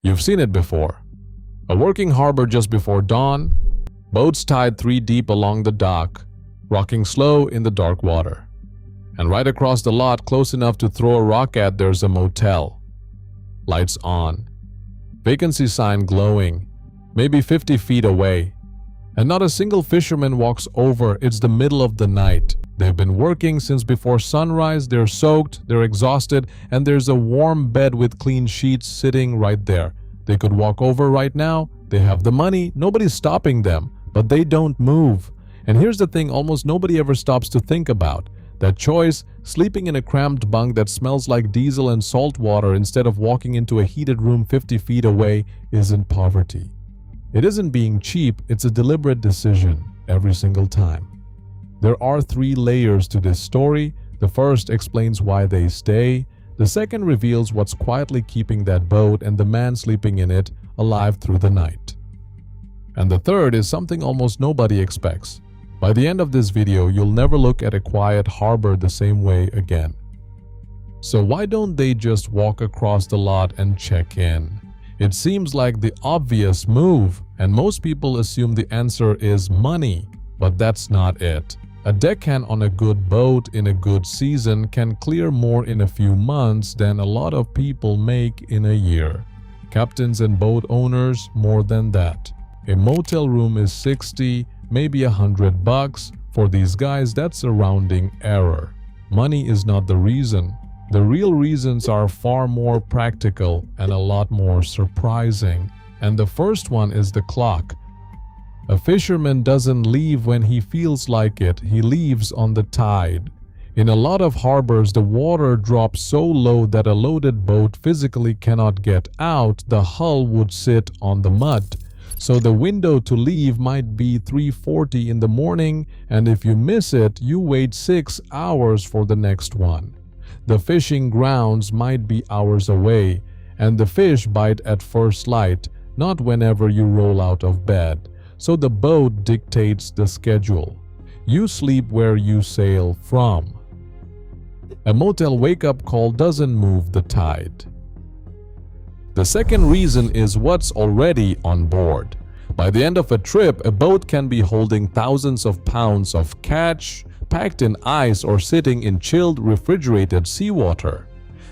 You've seen it before. A working harbor just before dawn, boats tied 3 deep along the dock, rocking slow in the dark water. And right across the lot, close enough to throw a rock at, there's a motel. Lights on. Vacancy sign glowing, maybe 50 feet away. And not a single fisherman walks over. It's the middle of the night. They've been working since before sunrise. They're soaked, they're exhausted, and there's a warm bed with clean sheets sitting right there. They could walk over right now. They have the money. Nobody's stopping them, but they don't move. And here's the thing almost nobody ever stops to think about. That choice, sleeping in a cramped bunk that smells like diesel and salt water instead of walking into a heated room 50 feet away, isn't poverty. It isn't being cheap, it's a deliberate decision every single time. There are 3 layers to this story. The first explains why they stay. The second reveals what's quietly keeping that boat and the man sleeping in it alive through the night. And the third is something almost nobody expects. By the end of this video, you'll never look at a quiet harbor the same way again. So why don't they just walk across the lot and check in? It seems like the obvious move, and most people assume the answer is money, but that's not it. A deckhand on a good boat in a good season can clear more in a few months than a lot of people make in a year. Captains and boat owners, more than that. A motel room is 60, maybe $100. For these guys, that's a rounding error. Money is not the reason. The real reasons are far more practical and a lot more surprising. And the first one is the clock. A fisherman doesn't leave when he feels like it, he leaves on the tide. In a lot of harbors, the water drops so low that a loaded boat physically cannot get out. The hull would sit on the mud. So the window to leave might be 3:40 in the morning, and if you miss it, you wait 6 hours for the next one. The fishing grounds might be hours away, and the fish bite at first light, not whenever you roll out of bed. So the boat dictates the schedule. You sleep where you sail from. A motel wake-up call doesn't move the tide. The second reason is what's already on board. By the end of a trip, a boat can be holding thousands of pounds of catch, packed in ice or sitting in chilled, refrigerated seawater.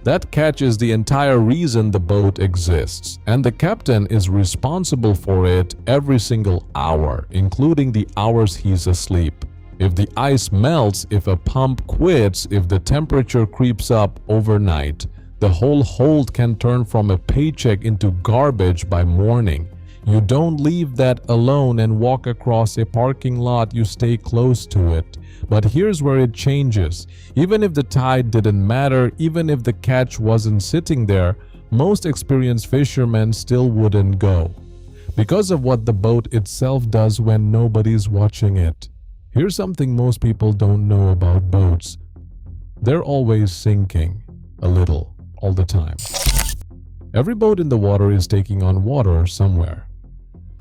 That catch is the entire reason the boat exists, and the captain is responsible for it every single hour, including the hours he's asleep. If the ice melts, if a pump quits, if the temperature creeps up overnight, the whole hold can turn from a paycheck into garbage by morning. You don't leave that alone and walk across a parking lot, you stay close to it. But here's where it changes. Even if the tide didn't matter, even if the catch wasn't sitting there, most experienced fishermen still wouldn't go. Because of what the boat itself does when nobody's watching it. Here's something most people don't know about boats. They're always sinking. A little. All the time. Every boat in the water is taking on water somewhere.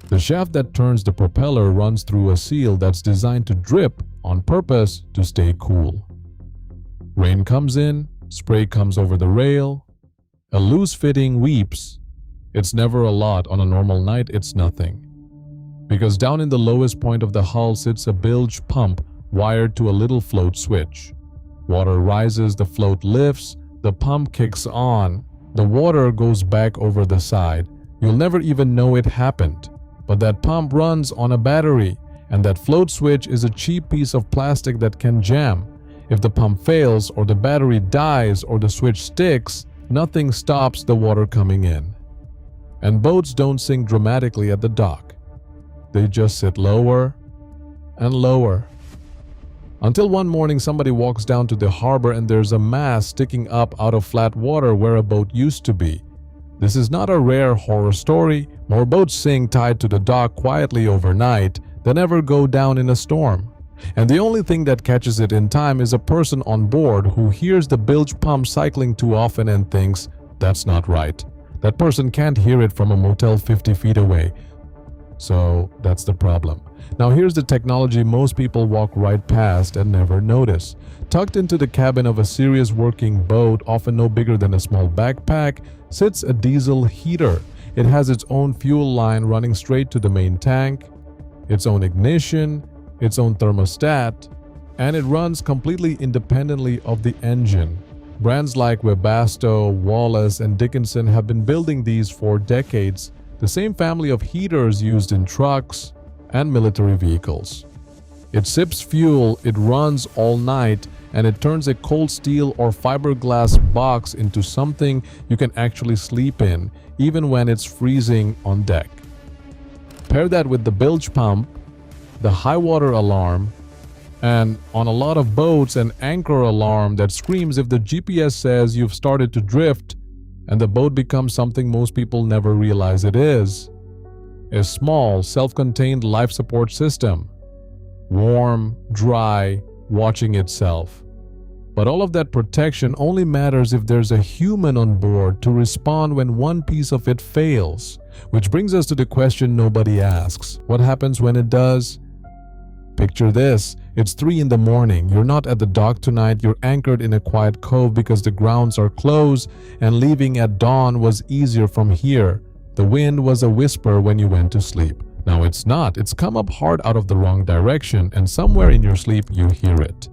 The shaft that turns the propeller runs through a seal that's designed to drip on purpose to stay cool. Rain comes in, spray comes over the rail, a loose fitting weeps. It's never a lot. On a normal night, it's nothing. Because down in the lowest point of the hull sits a bilge pump wired to a little float switch. Water rises, the float lifts, the pump kicks on, the water goes back over the side. You'll never even know it happened. But that pump runs on a battery, and that float switch is a cheap piece of plastic that can jam. If the pump fails, or the battery dies, or the switch sticks, nothing stops the water coming in. And boats don't sink dramatically at the dock. They just sit lower and lower. Until one morning somebody walks down to the harbor and there's a mast sticking up out of flat water where a boat used to be. This is not a rare horror story. More boats sink tied to the dock quietly overnight than ever go down in a storm. And the only thing that catches it in time is a person on board who hears the bilge pump cycling too often and thinks, that's not right. That person can't hear it from a motel 50 feet away. So that's the problem. Now here's the technology most people walk right past and never notice. Tucked into the cabin of a serious working boat, often no bigger than a small backpack, sits a diesel heater. It has its own fuel line running straight to the main tank, its own ignition, its own thermostat, and it runs completely independently of the engine. Brands like Webasto, Wallace, and Dickinson have been building these for decades, the same family of heaters used in trucks and military vehicles. It sips fuel, it runs all night, and it turns a cold steel or fiberglass box into something you can actually sleep in, even when it's freezing on deck. Pair that with the bilge pump, the high water alarm, and on a lot of boats an anchor alarm that screams if the GPS says you've started to drift, and the boat becomes something most people never realize it is: a small, self-contained life support system. Warm, dry, watching itself. But all of that protection only matters if there's a human on board to respond when one piece of it fails. Which brings us to the question nobody asks. What happens when it does? Picture this. It's 3 in the morning. You're not at the dock tonight. You're anchored in a quiet cove because the grounds are closed, and leaving at dawn was easier from here. The wind was a whisper when you went to sleep. Now it's not. It's come up hard out of the wrong direction, and somewhere in your sleep you hear it.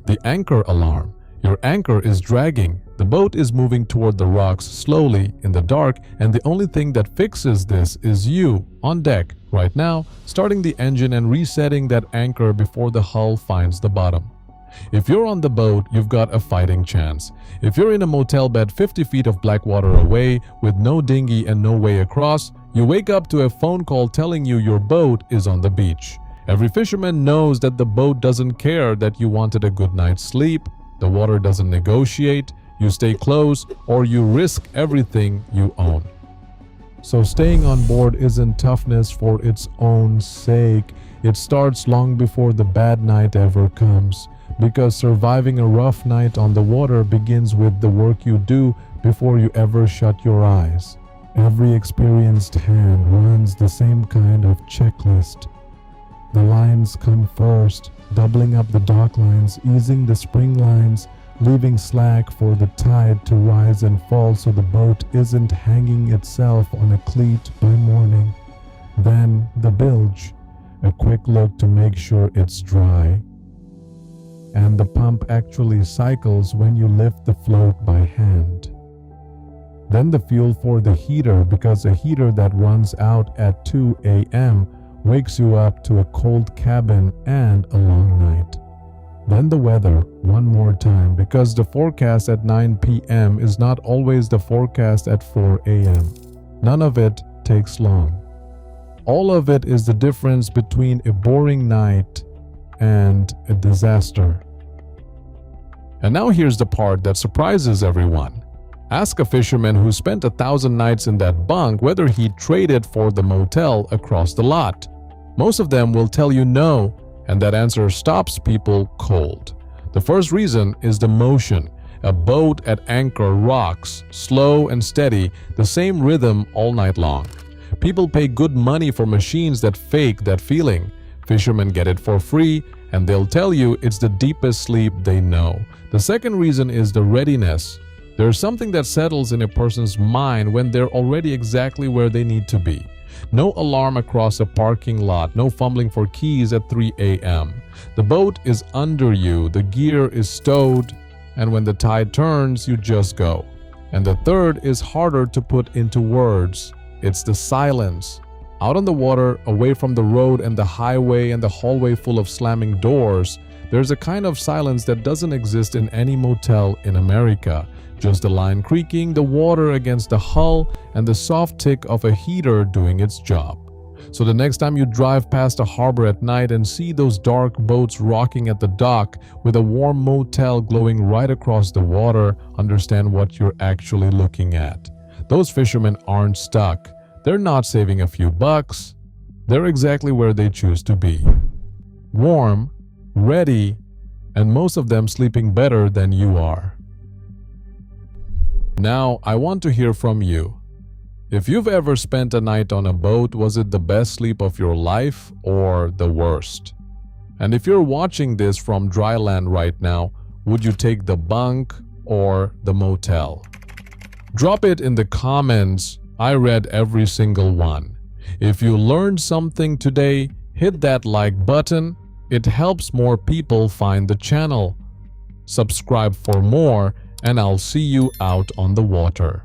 The anchor alarm. Your anchor is dragging. The boat is moving toward the rocks slowly in the dark, and the only thing that fixes this is you on deck right now, starting the engine and resetting that anchor before the hull finds the bottom. If you're on the boat, you've got a fighting chance. If you're in a motel bed 50 feet of black water away with no dinghy and no way across, you wake up to a phone call telling you your boat is on the beach. Every fisherman knows that the boat doesn't care that you wanted a good night's sleep. The water doesn't negotiate. You stay close or you risk everything you own. So staying on board isn't toughness for its own sake. It starts long before the bad night ever comes, because surviving a rough night on the water begins with the work you do before you ever shut your eyes. Every experienced hand runs the same kind of checklist. The lines come first, doubling up the dock lines, easing the spring lines, leaving slack for the tide to rise and fall so the boat isn't hanging itself on a cleat by morning. Then the bilge, a quick look to make sure it's dry. And the pump actually cycles when you lift the float by hand. Then the fuel for the heater, because a heater that runs out at 2 a.m. wakes you up to a cold cabin and a long night. Then the weather, one more time, because the forecast at 9 p.m. is not always the forecast at 4 a.m. None of it takes long. All of it is the difference between a boring night and a disaster. And now here's the part that surprises everyone. Ask a fisherman who spent 1,000 nights in that bunk whether he'd trade it for the motel across the lot. Most of them will tell you no, and that answer stops people cold. The first reason is the motion. A boat at anchor rocks, slow and steady, the same rhythm all night long. People pay good money for machines that fake that feeling. Fishermen get it for free, and they'll tell you it's the deepest sleep they know. The second reason is the readiness. There's something that settles in a person's mind when they're already exactly where they need to be. No alarm across a parking lot, no fumbling for keys at 3 a.m. The boat is under you, the gear is stowed, and when the tide turns, you just go. And the third is harder to put into words. It's the silence. Out on the water, away from the road and the highway and the hallway full of slamming doors, there's a kind of silence that doesn't exist in any motel in America. Just the line creaking, the water against the hull, and the soft tick of a heater doing its job. So the next time you drive past a harbor at night and see those dark boats rocking at the dock with a warm motel glowing right across the water, understand what you're actually looking at. Those fishermen aren't stuck. They're not saving a few bucks. They're exactly where they choose to be. Warm, ready, and most of them sleeping better than you are. Now, I want to hear from you. If you've ever spent a night on a boat, was it the best sleep of your life or the worst? And if you're watching this from dry land right now, would you take the bunk or the motel? Drop it in the comments I read every single one. If you learned something today, hit that like button. It helps more people find the channel. Subscribe for more, and I'll see you out on the water.